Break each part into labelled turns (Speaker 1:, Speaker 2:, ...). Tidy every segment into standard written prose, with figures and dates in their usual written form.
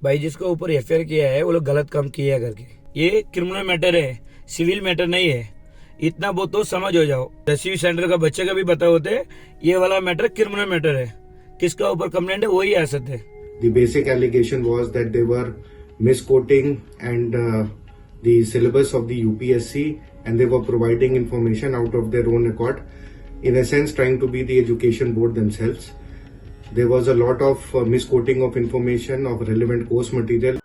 Speaker 1: भाई जिसको ऊपर एफआईआर किया है वो लोग गलत काम किया करके। ये क्रिमिनल मैटर है, सिविल मैटर नहीं है। इतना बहुत तो समझ हो जाओ। 10वीं स्टैंडर्ड का बच्चे का भी पता होते ये वाला मैटर क्रिमिनल मैटर है। किसका ऊपर कंप्लेंट है वही आ सकते।
Speaker 2: The basic allegation was that they were misquoting and the syllabus of the UPSC, and they were providing information out of their own accord, in a sense trying to be the education board themselves. There was a lot of misquoting of information of relevant course material.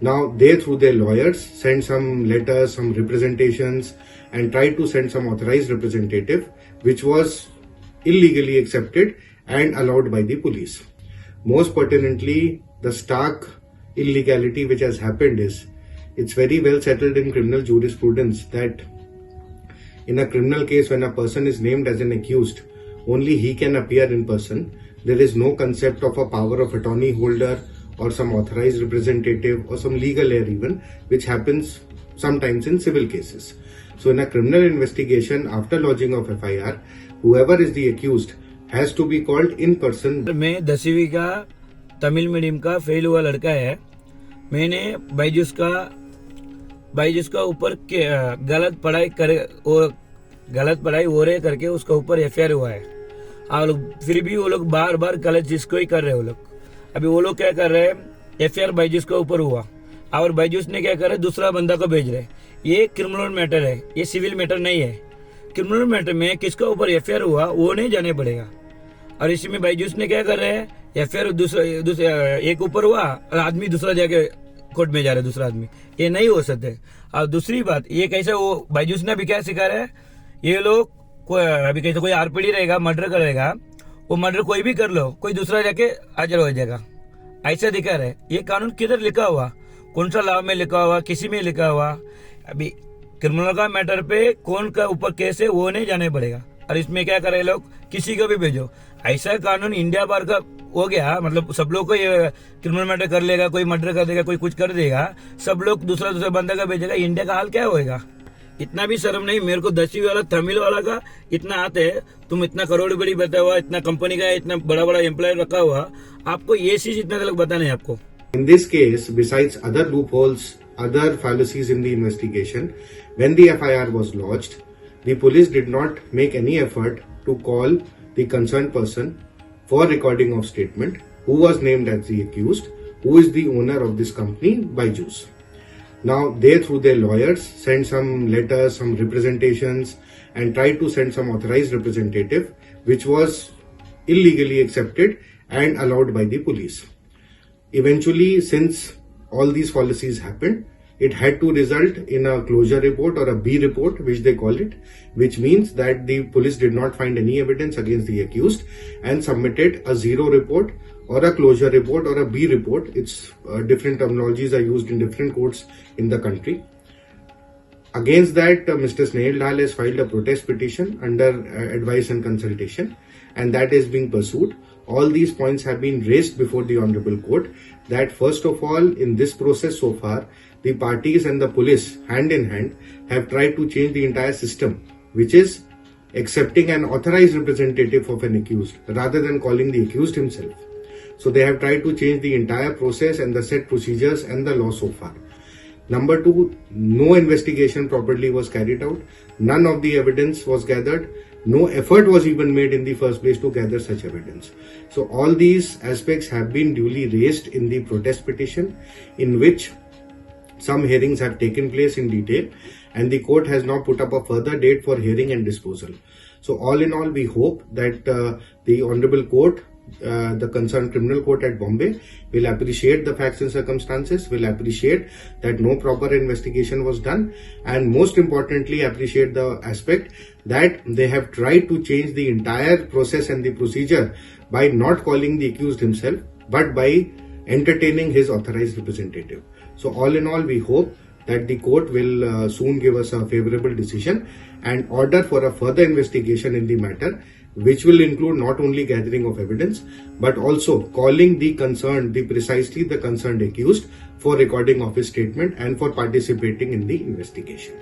Speaker 2: Now they, through their lawyers, sent some letters, some representations, and tried to send some authorized representative, which was illegally accepted and allowed by the police. Most pertinently, the stark illegality which has happened is, it's very well settled in criminal jurisprudence that in a criminal case, when a person is named as an accused, only he can appear in person. There is no concept of a power of attorney holder or some authorized representative or some legal heir even, which happens sometimes in civil cases. So in a criminal investigation, after lodging of FIR, whoever is the accused has to be called in person.
Speaker 1: मैं 10वीं का Tamil medium का fail हुआ लड़का है। मैंने बाईजूस का ऊपर गलत पढ़ाई हो रहे करके उसका ऊपर एफआईआर हुआ है। और फिर भी वो लोग बार बार गलत चीज को ही कर रहे हैं। वो लोग अभी वो लोग क्या कर रहे हैं, एफआईआर बाईजूस के ऊपर हुआ और बाईजूस ने क्या कर रहे, दूसरा बंदा को भेज रहे। ये क्रिमिनल मैटर है, ये सिविल मैटर नहीं है। क्रिमिनल मैटर में किसका ऊपर एफआईआर हुआ वो नहीं जाने पड़ेगा। और इसमें बाईजूस ने क्या कर रहे हैं, एफआईआर दूसरा एक ऊपर हुआ और आदमी दूसरा जाके कोर्ट में जा रहा है, दूसरा आदमी। ये नहीं हो सकते। और दूसरी बात, ये कैसे वो बाईजूस ने अभी क्या सिखा रहा है, ये लोग अभी कैसे कोई आरपीडी रहेगा, मर्डर करेगा, वो मर्डर कोई भी कर लो, कोई दूसरा जाके हाजिर हो जाएगा, ऐसा दिखा रहा है। ये कानून किधर लिखा हुआ, कौन सा लॉ में लिखा हुआ, किसी में लिखा हुआ। अभी क्रिमिनल का मैटर पे कौन का ऊपर केस है वो नहीं जाने पड़ेगा। और इसमें क्या करे लोग, किसी को भी भेजो। ऐसा कानून इंडिया भर का हो गया, मतलब सब लोग को ये क्रिमिनल मैटर कर लेगा, कोई मर्डर कर देगा, कोई कुछ कर देगा, सब लोग दूसरा बंदा का भेजेगा। इंडिया का हाल क्या होएगा। इतना भी शर्म नहीं। मेरे को 10वीं वाला तमिल वाला का इतना आते है, तुम इतना करोड़ बड़ी बता हुआ, इतना कंपनी का इतना बड़ा बड़ा एम्प्लॉयर रखा हुआ, आपको ये चीज इतना तक बताना है आपको।
Speaker 2: In this case, besides other loopholes, other fallacies in the investigation, when the FIR was lodged, the police did not make any effort to call the concerned person for recording of statement, who was named as the accused, who is the owner of this company, Byju's. Now they, through their lawyers, sent some letters, some representations, and tried to send some authorized representative, which was illegally accepted and allowed by the police. Eventually, since all these policies happened, it had to result in a closure report or a B report, which they call it, which means that the police did not find any evidence against the accused and submitted a 0 report or a closure report or a B report. It's different terminologies are used in different courts in the country. Against that, Mr. Snehal Lal has filed a protest petition under advice and consultation, and that is being pursued. All these points have been raised before the Honorable Court that first of all, in this process so far, the parties and the police, hand in hand, have tried to change the entire system, which is accepting an authorized representative of an accused rather than calling the accused himself. So they have tried to change the entire process and the set procedures and the law so far. Number 2, no investigation properly was carried out. None of the evidence was gathered. No effort was even made in the first place to gather such evidence. So all these aspects have been duly raised in the protest petition, in which some hearings have taken place in detail, and the court has now put up a further date for hearing and disposal. So all in all, we hope that the Honorable Court, the concerned criminal court at Bombay, will appreciate the facts and circumstances, will appreciate that no proper investigation was done, and most importantly appreciate the aspect that they have tried to change the entire process and the procedure by not calling the accused himself, but by entertaining his authorized representative. So all in all, we hope that the court will soon give us a favorable decision and order for a further investigation in the matter, which will include not only gathering of evidence but also calling precisely the concerned accused for recording of his statement and for participating in the investigation.